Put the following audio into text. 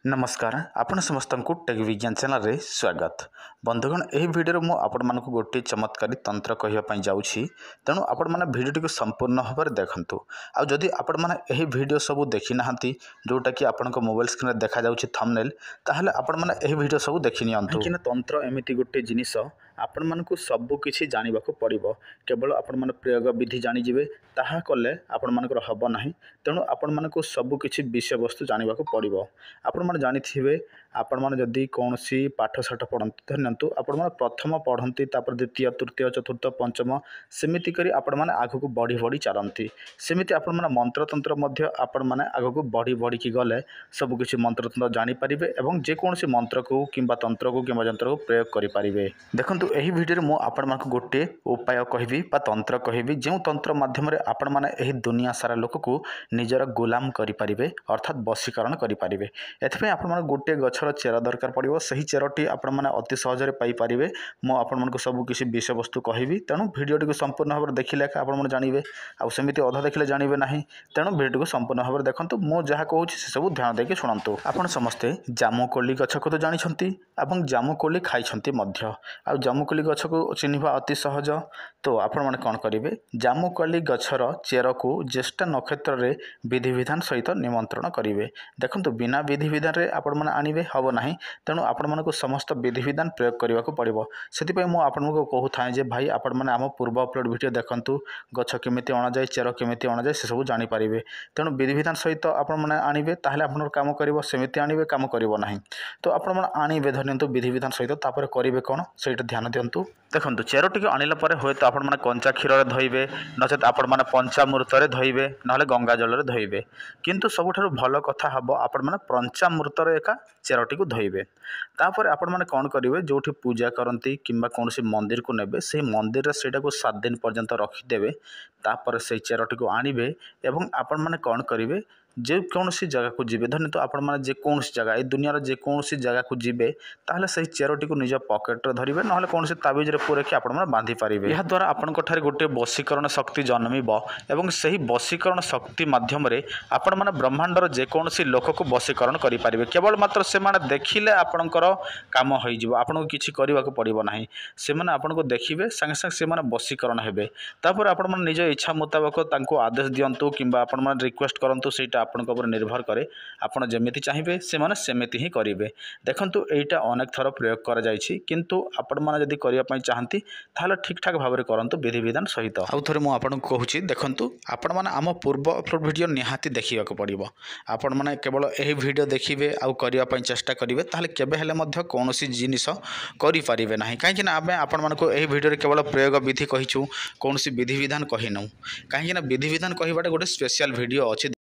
नमस्कार आपण समस्त को टेक विज्ञान चैनल रे स्वागत बंधुगण यही वीडियो मु आपण मानक गोटे चमत्कारी तंत्र कहवाई जाऊँगी तेणु आपण मैंने वीडियो टी संपूर्ण भाव में देखूँ आउ जदि आपण मैंने यही वीडियो सब देखी ना जोटा कि आपण मोबाइल स्क्रीन में देखा जाउछि थंबनेल ताहले आपण मैंने यही वीडियो सब देखि नियंतु कि तंत्र एमिति गोटे जिनिस आपण मानकु सब किछि जानिबाकु पड़िबो केवल आपण माने प्रयोग विधि जानि जिवे ताहा कले आपण मानकर हबो नाही तेणु आपण मानकु सब किछि विषय वस्तु जानिबाकु पड़िबो आपण माने जानिथिबे आपण माने जदि कोनोसी पाठशाठ पढ़ंती धरनतु आपण माने प्रथम पढ़ंती तापर द्वितीय तृतीय चतुर्थ पंचम सेमिति करी आपण माने आगु बढ़ी बढ़ी चलंती सेमिति आपण माने मंत्र तंत्र मध्य आपण माने आगु बढ़ी बढ़ी की गले सब किछि मंत्र तंत्र जानि परिबे एवं जे कोनोसी मंत्र को किंबा तंत्र को किंबा यंत्र को प्रयोग करि परिबे देखंतु एही वीडियो मु आपण मानक गोटे उपाय कहबी बा तंत्र कहबी जो तंत्र माध्यम रे आपण माने एही दुनिया सारा लोक को निजर गुलाम करि परिबे अर्थात वशीकरण करि परिबे एथपे आपण माने गोटे गछर चेरा दरकार पड़िबो सही चेरटी आपण माने अति सहज रे पाई परिबे मु आपण मानक सब किछि विषय वस्तु कहबी तेणु वीडियो टी को संपूर्ण भाव देखिले आपण माने जानिबे आ सेमिति अधा देखिले जानिबे नाही तेणु वीडियो को संपूर्ण भाव देखंतु मु जहा कहूछि से सब ध्यान देके सुनंतु आपण समस्ते जामुकोली गछ को तो जानि छंती एवं जामुकोली खाइ छंती मध्य आ जामुकोली गछ को चिन्हिबा अति सहज तो आपण माने कोन करिवे जामुकोली गछर चेर को ज्येष्ठ नक्षत्र रे विधि विधान सहित निमंत्रण करिवे देखंतु बिना विधि विधान रे आपण माने आनिबे हबो नाही तेणु आपण मानको समस्त विधि विधान प्रयोग करबा को पड़िबो सेति पय मु आपण को कहू थाए जे भाई आपण माने हम पूर्व अपलोड वीडियो देखंतु गछ केमिति अणा जाय चेर केमिति अणा जाय से सब जानि पारिबे तेणु विधि विधान सहित आपण माने आनिबे ताहले आपनर काम करिवो सेमिति आनिबे काम करिवो नाही तो आपण माने आनिबे धरनियंतु विधि विधान सहित तापर करिवे कोन सेटा ध्यान दियंतु देखंतु चेर टिके आनिला परे होय तो आपण माने कंचा क्षीर रे धोइबे नचेत आपण माने पंचामृत रे धोइबे नहले गंगा जल रे धोइबे किंतु सबुठारु भलो कथा हबो आपण माने पंचामृत रे एका चेरटी को धोइबे तापर आपण माने कोन करिवे जोठी पूजा करंती किंबा कोनसी मंदिर को नेबे से मंदिर रे सेटा को 7 दिन पर्यंत रखि देबे तापर से चेरटी को आनिबे एवं आपण माने कोन करिवे जे कौनसी जगह को जीवे धरनी तो आपण माने जे कौनसी जगह ए दुनिया जे कौनसी जगह को जीवे ताहले सही चेरटी को निज पॉकेट रे धरिबे नहले कौनसी ताबीज रे पुरे कि आपण माने बांधी पारिबे यह द्वारा आपण कोठारे गोटे वशीकरण शक्ति जन्मिबो एवं सही वशीकरण शक्ति माध्यम रे आपण माने ब्रह्मांडर जे कौनसी लोक को वशीकरण करि पारिबे केवल मात्र से माने देखिले आपणकर काम होई जिवो आपण को किछि करबा को पड़िबो नाही से माने आपण को देखिबे संगे संगे से माने वशीकरण हेबे तापर आपण माने निज इच्छा मुताबिक तांको आदेश दियंतु किंबा आपण माने रिक्वेस्ट करंतु सेटा आपण ऊपर निर्भर करे आपण जेमिति चाहिए से माने सेमिति ही करिवे देखंतु एटा अनेक थर प्रयोग करा जायछि किंतु आपण माने जदी करिया पई चाहंती ताहले ठीक ठाक भाबरे करंतु विधि विधान सहित आउ थरे मु आपण को कहूछि देखंतु आपण माने हम पूर्व अपलोड वीडियो निहाती देखिबा को पड़िबो आपण माने केवल एही वीडियो देखिबे आउ करिया पई चेष्टा करिवे ताहले केबे हेले मध्य कोनोसी जिनिस करि पारिबे नाही काहे कि ना आबे आपण माने को एही वीडियो रे केवल प्रयोग विधि कहिछु कोनोसी विधि विधान कहिनु काहे कि ना विधि विधान कहिबाटा गोटे स्पेशल वीडियो अछि